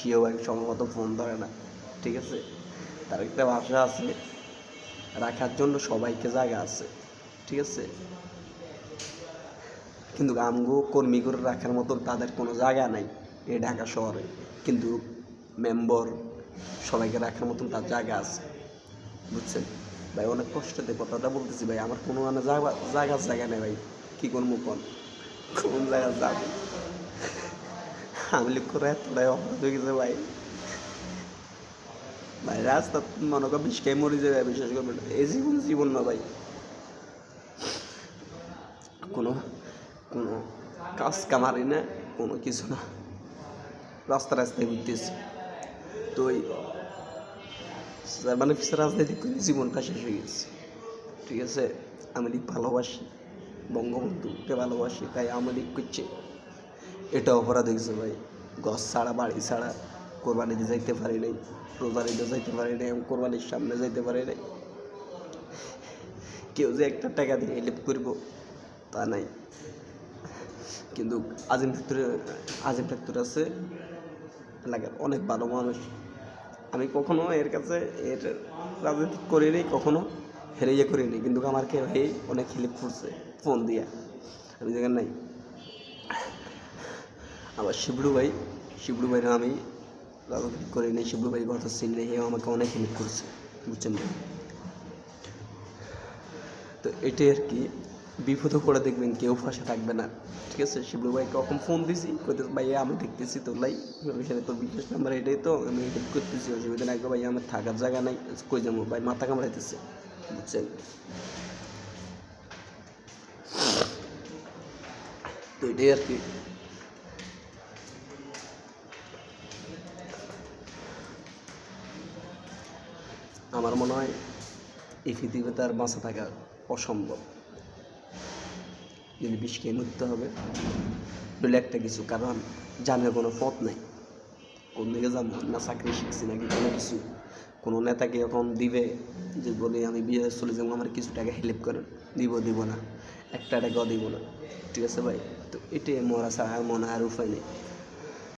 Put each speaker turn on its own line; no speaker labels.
সেও ভাই সময় মতো ফোন ধরে না, ঠিক আছে। তার একটা ভাষা আছে, রাখার জন্য সবাইকে জায়গা আছে, ঠিক আছে, কিন্তু আমগো কর্মী করে রাখার মতো তাদের কোনো জায়গা নাই এই ঢাকা শহরে। কিন্তু মেম্বার সবাইকে রাখার মতন তার জায়গা আছে, বুঝছেন ভাই। অনেক কষ্টতে কথাটা বলতেছি ভাই, আমার কোনো মানে জায়গা নেই ভাই, কী করবো কোন জায়গা যাবো। আমি করে এতটাই অপরাধ হয়ে গেছে ভাই, ভাই রাস্তা মনে কর বিষকে মরে যাবে, বিশ্বাস করবেন এই জীবন না ভাই। কোনো কোনো কাজ কামারি না, কোনো কিছু না, রাস্তায় ঘুরতেছি। তো ওই মানে রাজনৈতিক জীবনটা শেষ হয়ে গেছে, ঠিক আছে। আমি লীগ ভালোবাসি, বঙ্গবন্ধুকে ভালোবাসি, তাই আমি লীগ করছি। এটা অপরাধ হয়েছে ভাই, গছ ছাড়া বাড়ি ছাড়া কোরবানিতে যাইতে পারি নাই, রোজারিতে যাইতে পারি নাই, আমি কোরবানির সামনে যাইতে পারি নাই। কেউ যে একটা টাকা দিয়ে হেল্প করবো তা নাই। কিন্তু আজিম ফ্যাক্টর আছে এলাকার, অনেক ভালো মানুষ। আমি কখনো এর কাছে এর রাজনীতি করিনি, কখনো হেরে করিনি, কিন্তু আমাকে ভাই অনেক হেল্প করছে ফোন দিয়া, আমি জায়গা নাই। আবার শিবলু ভাইরা আমি রাজনীতি করিনি, শিবলু ভাই কথা চিনি, হেও আমাকে অনেক হেল্প করছে, বুঝছেন। তো এটাই আর কি, বিপদে পড়ে দেখবেন কেউ ফাঁসে থাকবে না, ঠিক আছে। শিবলু ভাই কখন ফোন দিছি, কইতে ভাইয়া আমি দেখতেছি তোর লাই বিষয়ে, তোর বিশেষ নাম্বার এটাই তো, আমি হেল্প করতেছি, অসুবিধা নাই ভাই, আমার থাকার জায়গা নাই, কই যাবো ভাই, মাথা কামড়াইতেছে, বুঝছেন। তো এটাই আর কি। আমার মনে হয় এই পৃথিবীতে আর বাঁচা থাকা অসম্ভব, যদি বিষ খেয়ে মরতে হবে বলে একটা কিছু, কারণ জানার কোনো পথ নেই, কোন দিকে যাবো, না চাকরি শিখছি নাকি কোনো কিছু। কোনো নেতাকে এখন দিবে যে বলে আমি বিয়ে চলে যাবো, আমার কিছু টাকা হেল্প করেন, দিব না, একটা টাকাও দিব না, ঠিক আছে ভাই। তো এটাই মরা ছাড়া মনে আর উপায় নেই।